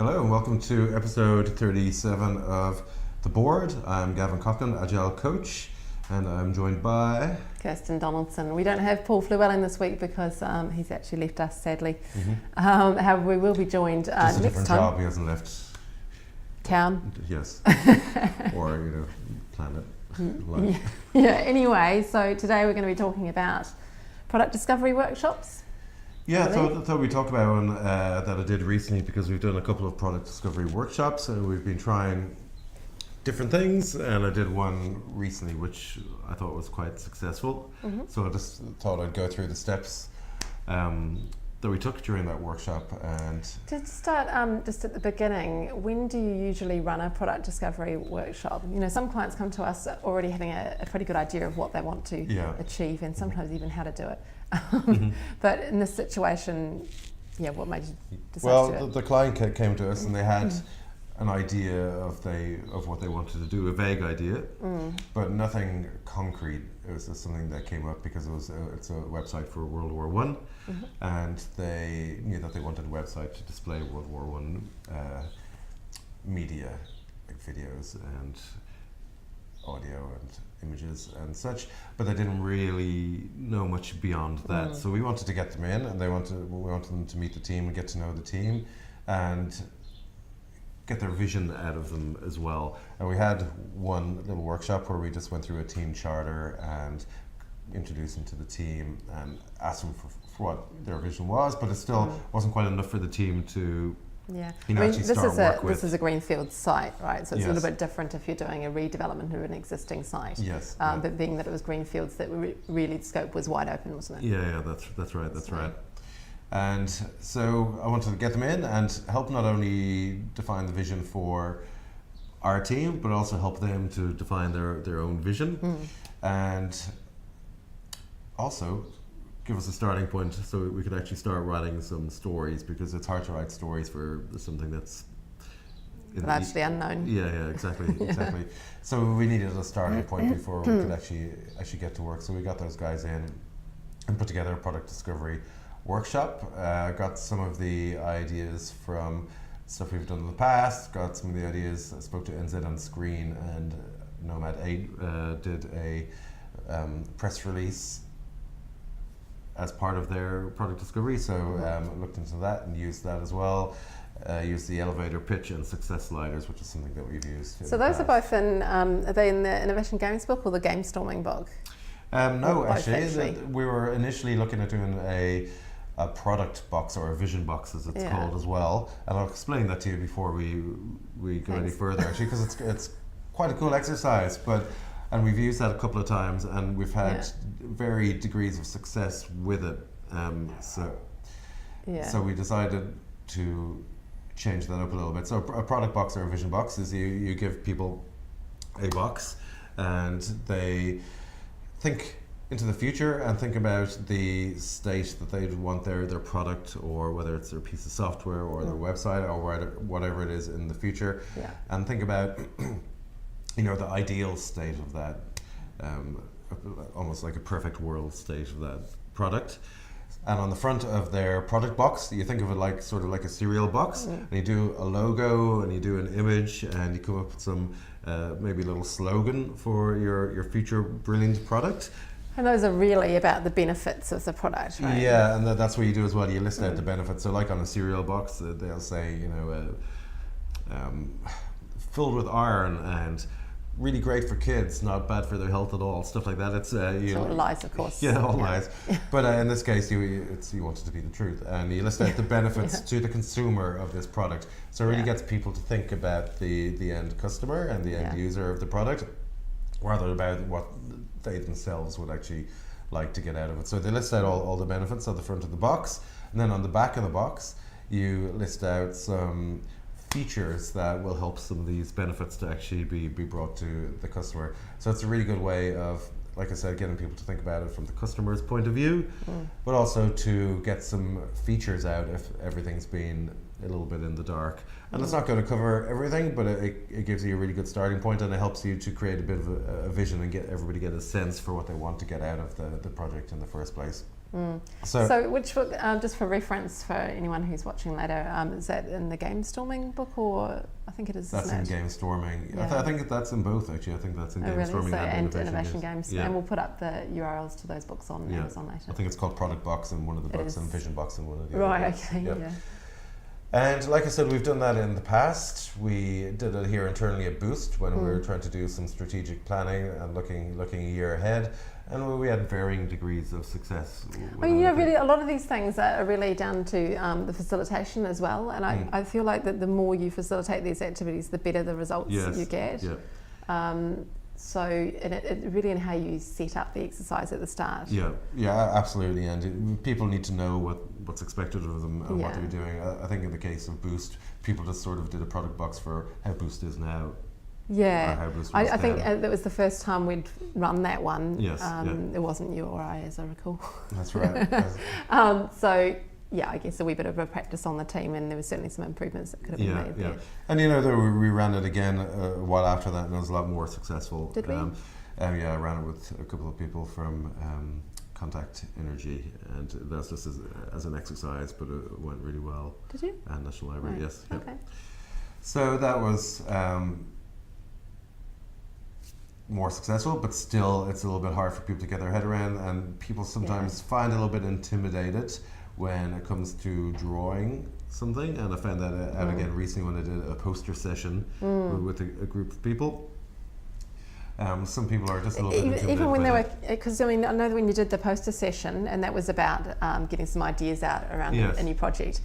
Hello and welcome to episode 37 of The Board. I'm Gavin Coughlin, Agile coach, and I'm joined by... Kirsten Donaldson. We don't have Paul Llewellyn this week because he's actually left us, sadly. However, we will be joined Just a next different time. job, he hasn't left... Town. Yes. Or, planet. Life. Yeah, anyway, so today we're going to be talking about product discovery workshops. Yeah, I thought we'd talk about one that I did recently because we've done a couple of product discovery workshops and we've been trying different things, and I did one recently which I thought was quite successful. So I just thought I'd go through the steps that we took during that workshop. And To start just at the beginning, when do you usually run a product discovery workshop? Some clients come to us already having a pretty good idea of what they want to achieve, and sometimes even how to do it. But in this situation, what made you decide to do it? The client came to us and they had an idea of what they wanted to do, a vague idea, but nothing concrete. It was just something that came up because it's a website for World War I, and they knew that they wanted a website to display World War I media, like videos and audio and images and such, but they didn't really know much beyond that. So we wanted to get them in, and we wanted them to meet the team and get to know the team and get their vision out of them as well. And we had one little workshop where we just went through a team charter and introduced them to the team and asked them for what their vision was, but it still wasn't quite enough for the team to actually start work with. This is a greenfield site, right? So it's a little bit different if you're doing a redevelopment of an existing site. Yes. But being that it was greenfields, that really the scope was wide open, wasn't it? Yeah, that's right. And so I wanted to get them in and help not only define the vision for our team, but also help them to define their own vision, and also give us a starting point so we could actually start writing some stories, because it's hard to write stories for something that's largely unknown. Yeah, exactly. So we needed a starting point before we could actually get to work. So we got those guys in and put together a product discovery workshop. Got some of the ideas from stuff we've done in the past, got some of the ideas. I spoke to NZ on Screen, and Nomad 8 did a press release as part of their product discovery, so looked into that and used that as well. Used the elevator pitch and success sliders, which is something that we've used. So those are both in, are they in the Innovation Games book or the Game Storming book? No, actually. We were initially looking at doing a product box, or a vision box as it's called as well, and I'll explain that to you before we go any further, actually, because it's quite a cool exercise, and we've used that a couple of times and we've had varied degrees of success with it, so we decided to change that up a little bit. So a product box or a vision box is you give people a box and they think into the future and think about the state that they want their product, or whether it's their piece of software or their website or whatever it is in the future, and think about the ideal state of that, almost like a perfect world state of that product. And on the front of their product box, you think of it like sort of like a cereal box, and you do a logo and you do an image and you come up with some maybe a little slogan for your future brilliant product. And those are really about the benefits of the product, right? Yeah, and that's what you do as well. You list out the benefits. So like on a cereal box, they'll say, filled with iron and really great for kids, not bad for their health at all, stuff like that. It's all lies, of course. Yeah, all lies. But in this case, you want it to be the truth, and you list out the benefits to the consumer of this product. So it really gets people to think about the end customer and the end user of the product, rather about what they themselves would actually like to get out of it. So they list out all the benefits at the front of the box, and then on the back of the box, you list out some features that will help some of these benefits to actually be brought to the customer. So it's a really good way of, like I said, getting people to think about it from the customer's point of view, but also to get some features out if everything's been a little bit in the dark. And it's not going to cover everything, but it gives you a really good starting point, and it helps you to create a bit of a vision and get everybody get a sense for what they want to get out of the project in the first place. So which book, just for reference for anyone who's watching later, is that in the Game Storming book, or I think it is? That's in Game Storming. Yeah. I think that's in both, actually. I think that's in Game Storming and Innovation Games. Yeah. And we'll put up the URLs to those books on Amazon later. I think it's called Product Box in one of the books and Vision Box in one of the other Right, books. okay, yeah. And like I said, we've done that in the past. We did it here internally at Boost when we were trying to do some strategic planning and looking a year ahead. And we had varying degrees of success. I mean, really, a lot of these things are really down to the facilitation as well. And I feel like that the more you facilitate these activities, the better the results you get. Yeah. So it really in how you set up the exercise at the start. Yeah, absolutely. And people need to know what's expected of them and what they're doing. I think in the case of Boost, people just sort of did a product box for how Boost is now. Yeah, I think that was the first time we'd run that one. Yes, It wasn't you or I, as I recall. That's right. So I guess a wee bit of a practice on the team, and there was certainly some improvements that could have been made there. And we ran it again a while after that, and it was a lot more successful. Did we? I ran it with a couple of people from Contact Energy, and that's just as an exercise, but it went really well. Did you? And National Library, right. yes. Okay. So that was more successful, but still it's a little bit hard for people to get their head around, and people sometimes find it a little bit intimidated when it comes to drawing something. And I found that out again recently when I did a poster session with a group of people. Some people are just a little bit intimidated. Even when they were, because I mean, I know that when you did the poster session, and that was about getting some ideas out around a new project,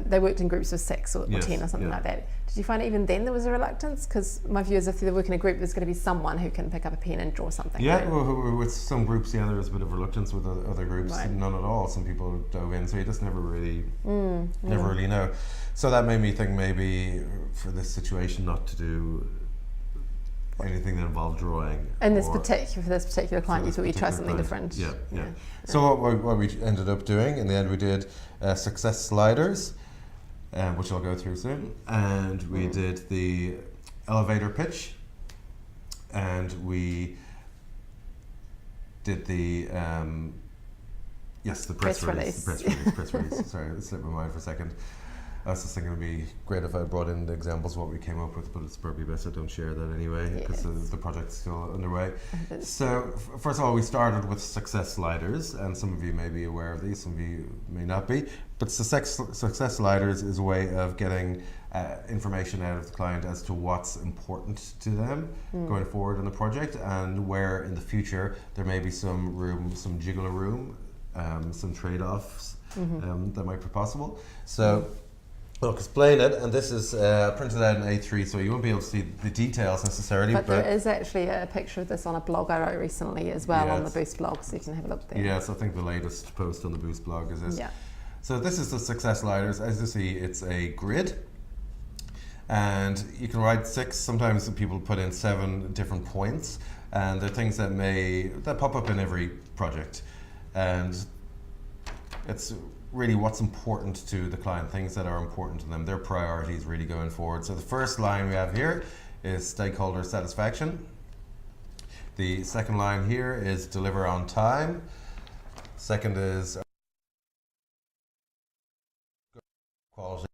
they worked in groups of 6 or 10 or something like that. Did you find even then there was a reluctance? Because my view is if they work in a group, there's going to be someone who can pick up a pen and draw something. Yeah, well, with some groups, there was a bit of reluctance. With other groups, none at all. Some people dove in, so you just never really know. So that made me think maybe for this situation not to do anything that involved drawing. And for this particular client, you thought you'd try something different. Yeah. So what we ended up doing in the end, we did success sliders, which I'll go through soon, and we did the elevator pitch, and we did the press release. Sorry, it slipped my mind for a second. I was just thinking it would be great if I brought in the examples of what we came up with, but it's probably best I don't share that anyway, because the project's still underway. So, first of all, we started with success sliders, and some of you may be aware of these, some of you may not be. But success sliders is a way of getting information out of the client as to what's important to them going forward in the project, and where in the future there may be some room, some jiggle room, some trade-offs that might be possible. So. I'll explain it, and this is printed out in A3, so you won't be able to see the details necessarily. But there is actually a picture of this on a blog I wrote recently as well, on the Boost blog, so you can have a look there. Yes, I think the latest post on the Boost blog is this. Yeah. So this is the success sliders. As you see, it's a grid, and you can write 6. Sometimes people put in 7 different points, and they're things that pop up in every project, and it's really what's important to the client, things that are important to them, their priorities really going forward. So the first line we have here is stakeholder satisfaction. The second line here is deliver on time. Second is quality.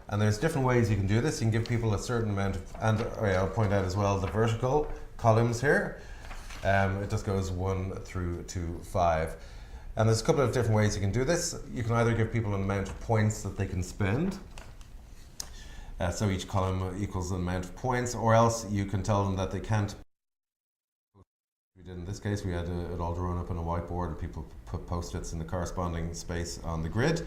And there's different ways you can do this. You can give people a certain amount of, and I'll point out as well the vertical columns here. It just goes 1 through to 5. And there's a couple of different ways you can do this. You can either give people an amount of points that they can spend. So each column equals an amount of points, or else you can tell them that they can't. We did in this case, we had it all drawn up on a whiteboard, and people put post-its in the corresponding space on the grid.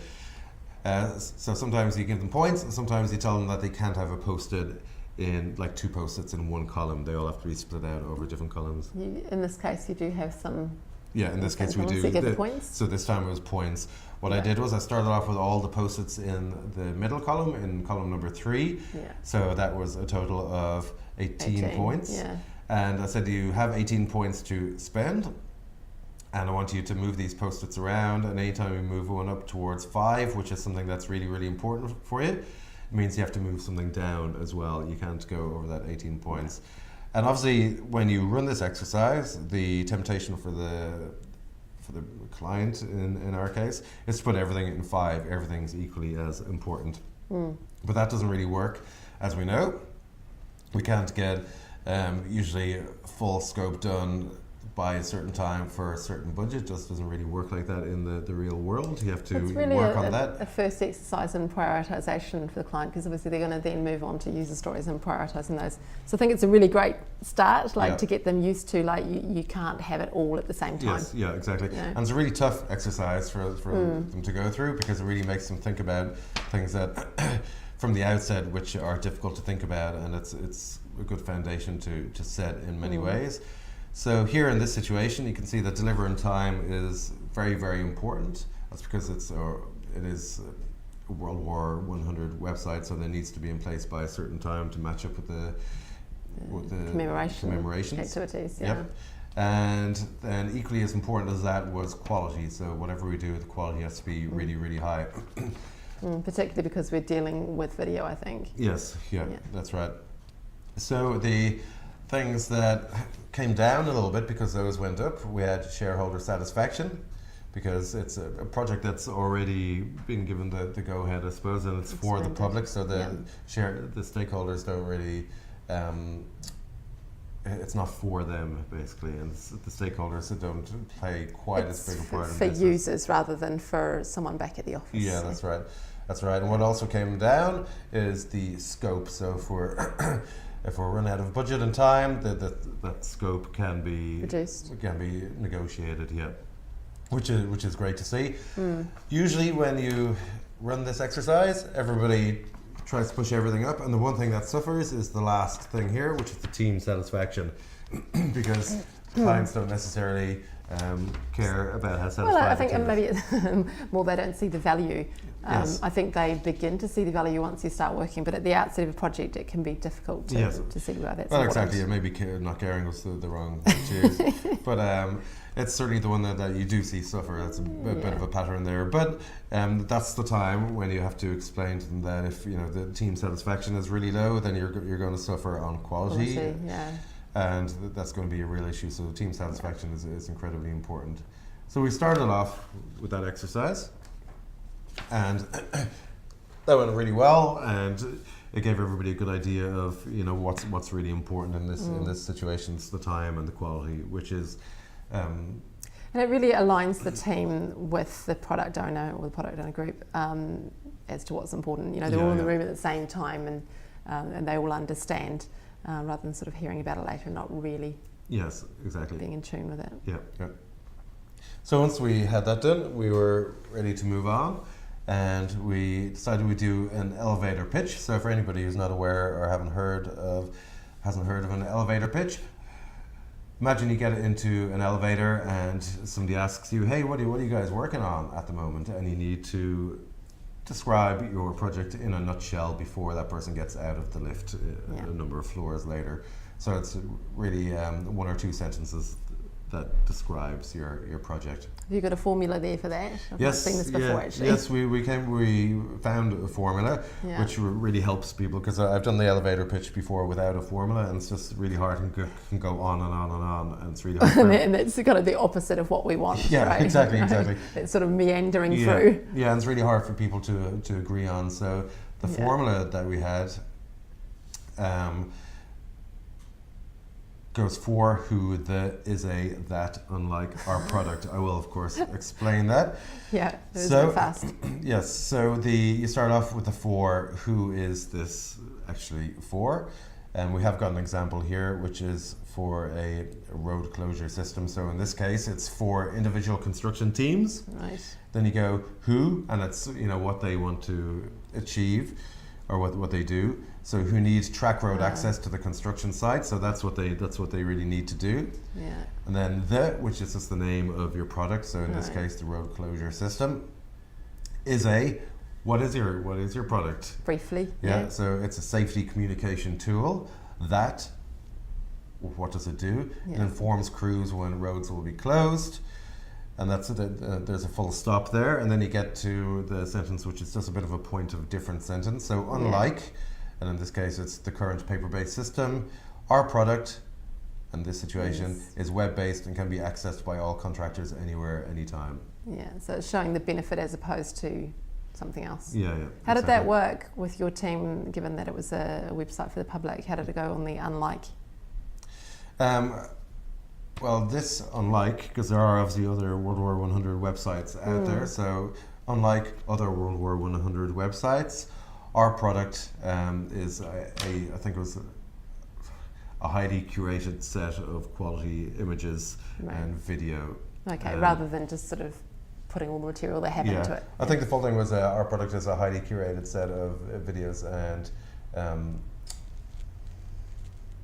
So sometimes you give them points, and sometimes you tell them that they can't have a post-it in like 2 post-its in 1 column. They all have to be split out over different columns. In this case, you do have some. Yeah, in this case we do. So you get the points. So this time it was points. What I did was I started off with all the post-its in the middle column, in column number 3. Yeah. So that was a total of 18 points. Yeah. And I said you have 18 points to spend, and I want you to move these post-its around, and anytime you move one up towards 5, which is something that's really, really important for you, it means you have to move something down as well. You can't go over that 18 points. And obviously, when you run this exercise, the temptation for the client, in our case, is to put everything in 5. Everything's equally as important. But that doesn't really work, as we know. We can't get usually full scope done by a certain time for a certain budget. Just doesn't really work like that in the real world. You have to really work on that. A first exercise in prioritization for the client, because obviously they're going to then move on to user stories and prioritizing those. So I think it's a really great start, to get them used to, you can't have it all at the same time. Yes, yeah, exactly. And it's a really tough exercise for them to go through, because it really makes them think about things that from the outset which are difficult to think about, and it's a good foundation to set in many ways. So here in this situation, you can see that deliver in time is very, very important. That's because it is a World War 100 website, so there needs to be in place by a certain time to match up with the commemorations activities. Yeah. Yep. And then equally as important as that was quality. So whatever we do, the quality has to be really, really high. Particularly because we're dealing with video, I think. Yes, yeah, that's right. So the things that came down a little bit because those went up, we had shareholder satisfaction, because it's a project that's already been given the go-ahead, I suppose, and it's for the public, so the stakeholders don't really, it's not for them, basically, and the stakeholders that don't play quite as big a part in this. For users rather than for someone back at the office. Yeah, that's right. That's right. And what also came down is the scope. So if we're run out of budget and time, that scope can be reduced, can be negotiated. Yeah, which is great to see. Usually, when you run this exercise, everybody tries to push everything up, and the one thing that suffers is the last thing here, which is the team satisfaction, because clients don't necessarily care about how satisfied. Well, I think maybe it's more they don't see the value. I think they begin to see the value once you start working, but at the outset of a project, it can be to see why that's well, important. exactly. Yeah, maybe not caring was the wrong choose, but it's certainly the one that you do see suffer. That's a bit of a pattern there. But that's the time when you have to explain to them that if the team satisfaction is really low, then you're going to suffer on quality. And that's going to be a real issue. So team satisfaction is incredibly important. So we started off with that exercise, and that went really well, and it gave everybody a good idea of what's really important in this situation. It's the time and the quality, which is. And it really aligns the team with the product owner or the product owner group as to what's important. They're all in the room at the same time, and they all understand. Rather than sort of hearing about it later and not really being in tune with it. Yeah. So once we had that done, we were ready to move on, and we decided we'd do an elevator pitch. So for anybody who's not aware or hasn't heard of an elevator pitch, imagine you get into an elevator and somebody asks you, "Hey, what are you guys working on at the moment?" And you need to describe your project in a nutshell before that person gets out of the lift a number of floors later. So it's really 1 or 2 sentences that describes your project. Have you got a formula there for that? I've not seen this before, actually. Yes, we found a formula which really helps people, because I've done the elevator pitch before without a formula, and it's just really hard and can go on and on and on, and it's really hard. And that's kind of the opposite of what we want. Yeah, right? exactly. It's sort of meandering through. Yeah, and it's really hard for people to agree on. So the formula that we had goes for who the is a that unlike our product. I will of course explain that. Yeah, it was so fast. Yes, so you start off with the for. Who is this actually for? And we have got an example here, which is for a road closure system. So in this case, it's for individual construction teams. Right. Then you go who, and it's what they want to achieve, or what they do. So who needs track road access to the construction site? So that's what they really need to do. Yeah. And then which is just the name of your product. So in this case, the road closure system is what is your product? Briefly. Yeah. So it's a safety communication tool that. What does it do? Yeah. It informs crews when roads will be closed. And that's it. There's a full stop there, and then you get to the sentence, which is just a bit of a point of different sentence. So unlike, and in this case it's the current paper-based system, our product in this situation is web-based and can be accessed by all contractors anywhere, anytime. Yeah, so it's showing the benefit as opposed to something else. Yeah. How did that work with your team, given that it was a website for the public? How did it go on the unlike? Well, this unlike, because there are obviously other World War 100 websites out there, so unlike other World War 100 websites, our product is I think it was a highly curated set of quality images and video. Okay, rather than just sort of putting all the material they have into it. I think the full thing was our product is a highly curated set of videos and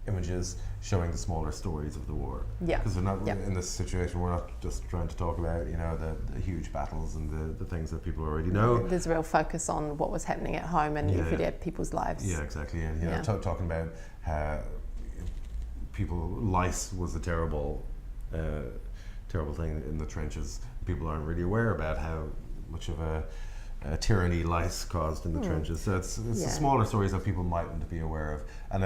images showing the smaller stories of the war. Yeah. Because we're not in this situation, we're not just trying to talk about the huge battles and the things that people already know. There's a real focus on what was happening at home and everyday people's lives. Yeah, exactly. And talking about how lice was a terrible thing in the trenches. People aren't really aware about how much of a tyranny lice caused in the trenches. So it's the smaller stories that people mightn't be aware of, and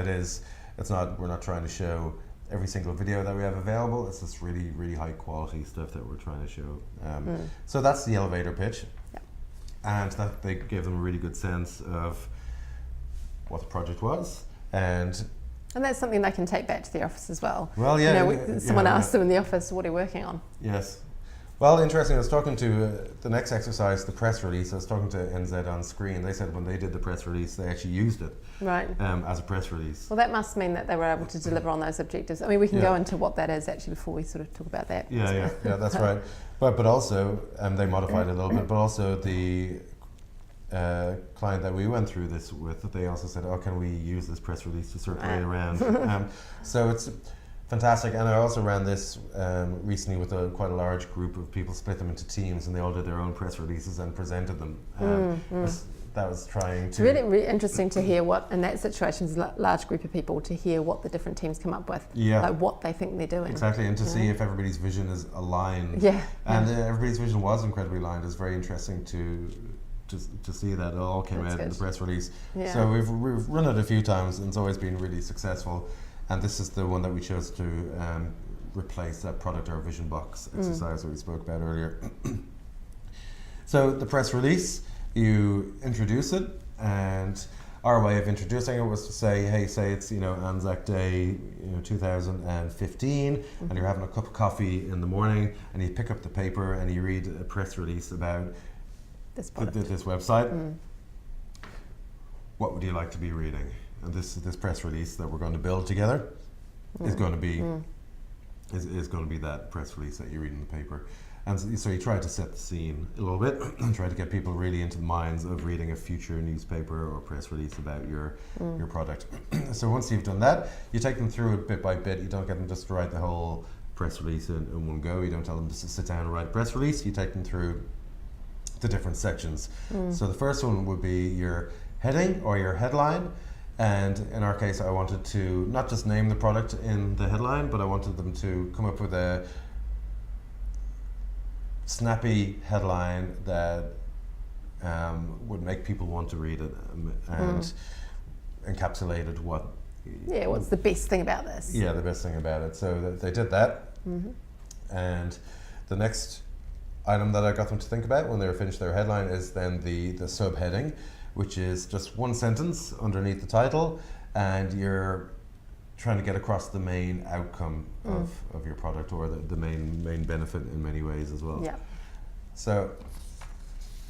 we're not trying to show every single video that we have available. It's this really, really high quality stuff that we're trying to show. So that's the elevator pitch, and that they gave them a really good sense of what the project was, and that's something they can take back to the office as well. Well, someone asked them in the office, what are you working on? Yes. Well, interesting, I was talking to the next exercise, the press release. I was talking to NZ on screen. They said when they did the press release, they actually used it as a press release. Well, that must mean that they were able to deliver on those objectives. I mean, we can go into what that is actually before we sort of talk about that. Yeah, that's right. But also, they modified it a little bit, but also the client that we went through this with, they also said, can we use this press release to circulate around? So it's fantastic. And I also ran this recently with quite a large group of people, split them into teams, and they all did their own press releases and presented them. That was trying to... It's really, really interesting to hear what, in that situation, is a large group of people, to hear what the different teams come up with, like what they think they're doing. Exactly, and to see if everybody's vision is aligned. And everybody's vision was incredibly aligned. It's very interesting to see that it all came out in the press release. So we've run it a few times, and it's always been really successful. And this is the one that we chose to replace that product or vision box exercise that we spoke about earlier. So the press release, you introduce it, and our way of introducing it was to say, hey, say it's Anzac Day 2015, and you're having a cup of coffee in the morning, and you pick up the paper and you read a press release about this website. What would you like to be reading? And this press release that we're going to build together is going to be is going to be that press release that you read in the paper. And so you try to set the scene a little bit and try to get people really into the minds of reading a future newspaper or press release about your product. So once you've done that, you take them through it bit by bit. You don't get them just to write the whole press release in one go. You don't tell them to sit down and write a press release. You take them through the different sections. So the first one would be your heading or your headline. And in our case, I wanted to not just name the product in the headline, but I wanted them to come up with a snappy headline that would make people want to read it and encapsulated what's the best thing about this. Yeah, the best thing about it. So they did that. And the next item that I got them to think about when they were finished their headline is then the subheading, which is just one sentence underneath the title, and you're trying to get across the main outcome of your product, or the main benefit in many ways as well. So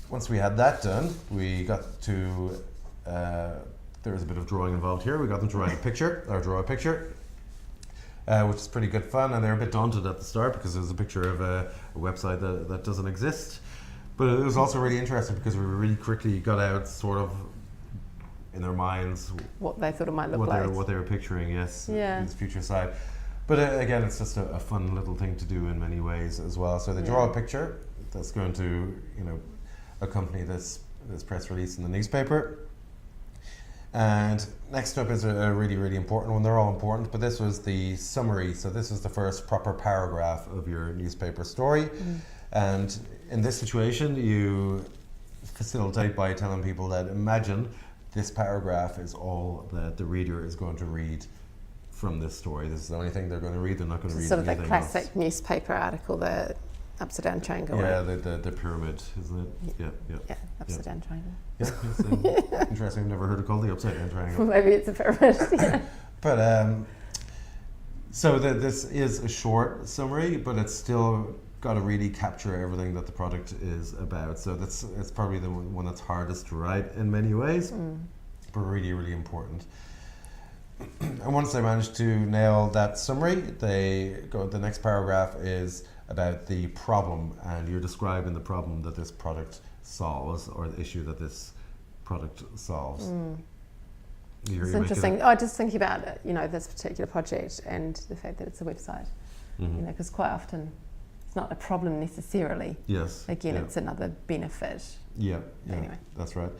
once we had that done, we got to there was a bit of drawing involved here. We got them to write draw a picture, which is pretty good fun, and they're a bit daunted at the start because it was a picture of a website that doesn't exist. But it was also really interesting because we really quickly got out sort of in their minds what they thought it might look like. What they were picturing, in this future site. But again, it's just a fun little thing to do in many ways as well. So they draw a picture that's going to accompany this press release in the newspaper. And next up is a really, really important one. They're all important, but this was the summary. So this is the first proper paragraph of your newspaper story. And in this situation, you facilitate by telling people that imagine this paragraph is all that the reader is going to read from this story. This is the only thing they're going to read. They're not going to read sort of anything the classic else. newspaper article, the upside down triangle. Yeah, the pyramid, isn't it? Yeah, upside down triangle. Yeah, interesting. I've never heard it called the upside down triangle. Maybe it's a pyramid. Yeah. But so this is a short summary, but it's still got to really capture everything that the product is about. So it's probably the one that's hardest to write in many ways, but really, really important. And once they manage to nail that summary, the next paragraph is about the problem, and you're describing the problem that this product solves, or the issue that this product solves. It's interesting. Just thinking about this particular project and the fact that it's a website. Because quite often it's not a problem necessarily. Yes. Again, it's another benefit. Yeah. Anyway, that's right.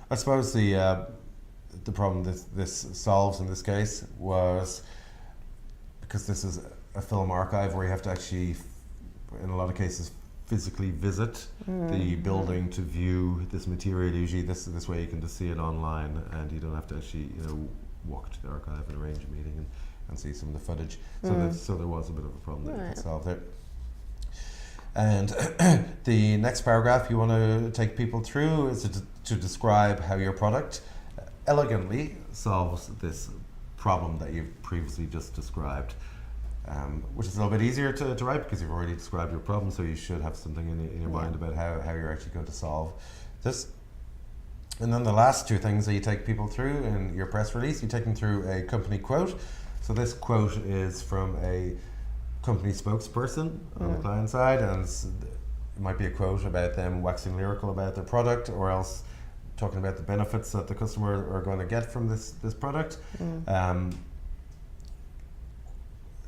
I suppose the problem this solves in this case was because this is a film archive where you have to actually, in a lot of cases, physically visit the building to view this material. Usually this way you can just see it online, and you don't have to actually walk to the archive and arrange a meeting and see some of the footage. So there was a bit of a problem that you could solve there. And the next paragraph you want to take people through is to describe how your product elegantly solves this problem that you've previously just described. Which is a little bit easier to write because you've already described your problem, so you should have something in your mind about how you're actually going to solve this. And then the last two things that you take people through in your press release, you take them through a company quote. So this quote is from a company spokesperson on the client side, and it might be a quote about them waxing lyrical about their product, or else talking about the benefits that the customer are going to get from this product.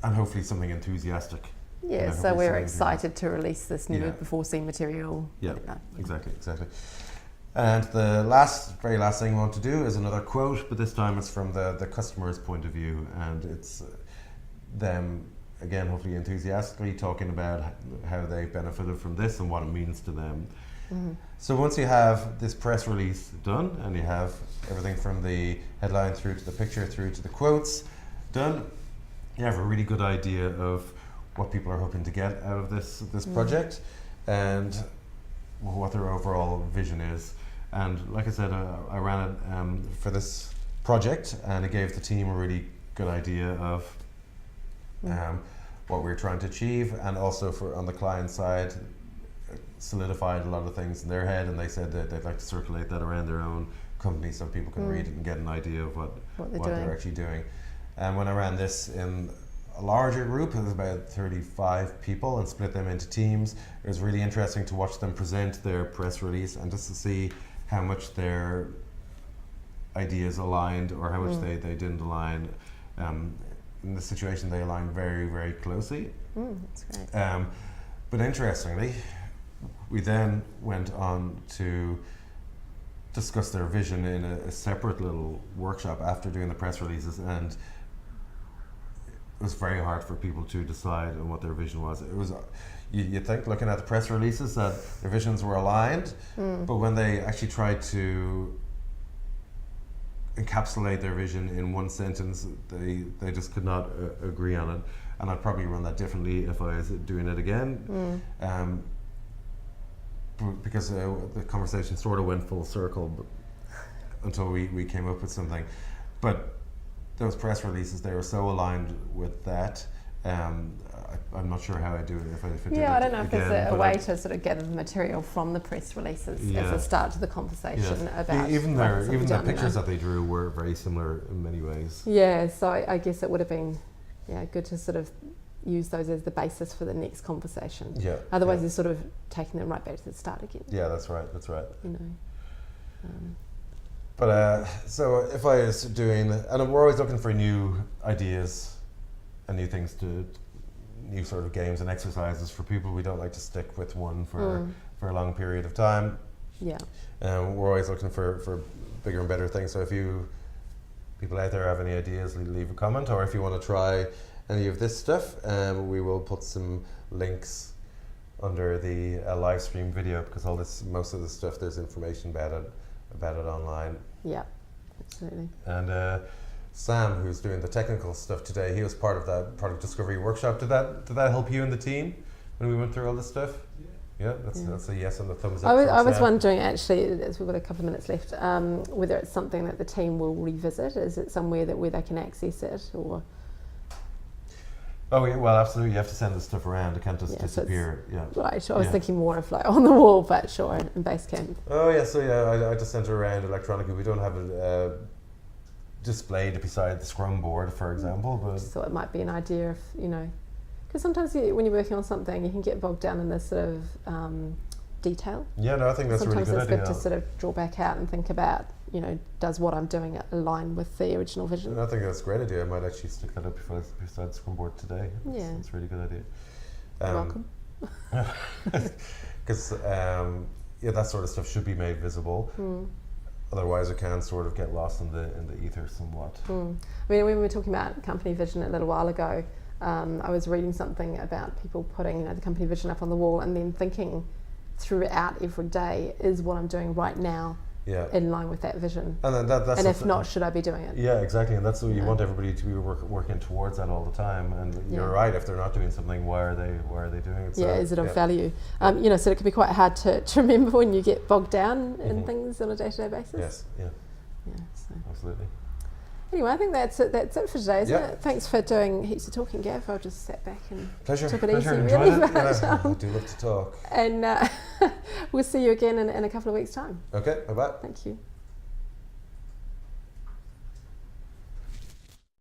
And hopefully something enthusiastic. Yeah, so we're excited to release this never before seen material. Yeah, exactly. And the very last thing we want to do is another quote, but this time it's from the customer's point of view, and it's them, again, hopefully enthusiastically talking about how they benefited from this and what it means to them. So once you have this press release done, and you have everything from the headline through to the picture through to the quotes done, you have a really good idea of what people are hoping to get out of this project and what their overall vision is. And like I said, I ran it for this project, and it gave the team a really good idea of what we're trying to achieve, and also on the client side solidified a lot of things in their head, and they said that they'd like to circulate that around their own company so people can read it and get an idea of what they're actually doing. And when I ran this in a larger group, it was about 35 people, and split them into teams, it was really interesting to watch them present their press release and just to see how much their ideas aligned or how much they didn't align. In this situation, they aligned very, very closely. That's great. But interestingly, we then went on to discuss their vision in a separate little workshop after doing the press releases, and it was very hard for people to decide on what their vision was. It was, you think, looking at the press releases, that their visions were aligned, but when they actually tried to encapsulate their vision in one sentence, they just could not agree on it. And I'd probably run that differently if I was doing it again, because the conversation sort of went full circle until we came up with something. But those press releases, they were so aligned with that. I'm not sure how I do it if I did it again. I don't know if there's a way to sort of gather the material from the press releases as a start to the conversation about even the pictures that they drew were very similar in many ways. Yeah, so I guess it would have been good to sort of use those as the basis for the next conversation. Yeah. Otherwise, you're sort of taking them right back to the start again. Yeah, that's right. You know. But so if I was doing, and we're always looking for new ideas and new things new sort of games and exercises for people. We don't like to stick with one for a long period of time. Yeah. We're always looking for bigger and better things. So if people out there have any ideas, leave a comment, or if you want to try any of this stuff, we will put some links under the live stream video, because most of the stuff, there's information about it online. Yeah, absolutely. And Sam, who's doing the technical stuff today, he was part of that product discovery workshop. Did that help you and the team when we went through all this stuff? Yeah, that's a yes and a thumbs up. I was wondering, actually, as we've got a couple of minutes left, whether it's something that the team will revisit. Is it somewhere where they can access it, or? Oh yeah, well, absolutely. You have to send this stuff around. It can't just disappear. Right. I was thinking more of like on the wall, but sure, in Basecamp. Oh yeah, so yeah, I just sent it around electronically. We don't have it displayed beside the Scrum Board, for example. But just thought it might be an idea of, because sometimes when you're working on something, you can get bogged down in this sort of detail. Yeah, no, I think that's a really good idea. Sometimes it's good to sort of draw back out and think about, does what I'm doing align with the original vision? And I think that's a great idea. I might actually stick that up beside the Scrum Board today. It's a really good idea. Welcome. Because that sort of stuff should be made visible. Otherwise, it can sort of get lost in the ether somewhat. I mean, when we were talking about company vision a little while ago, I was reading something about people putting the company vision up on the wall and then thinking throughout every day, is what I'm doing right now in line with that vision? And then that's if not, should I be doing it? Yeah, exactly. And that's what you want everybody to be working towards that all the time. And you're right, if they're not doing something, why are they doing it? So, is it of value? So it can be quite hard to remember when you get bogged down in things on a day-to-day basis. Yes, absolutely. Anyway, I think that's it for today, isn't it? Thanks for doing heaps of talking, Gav. I'll just sat back and took it easy, really. I do love to talk. And we'll see you again in a couple of weeks' time. Okay, bye-bye. Thank you.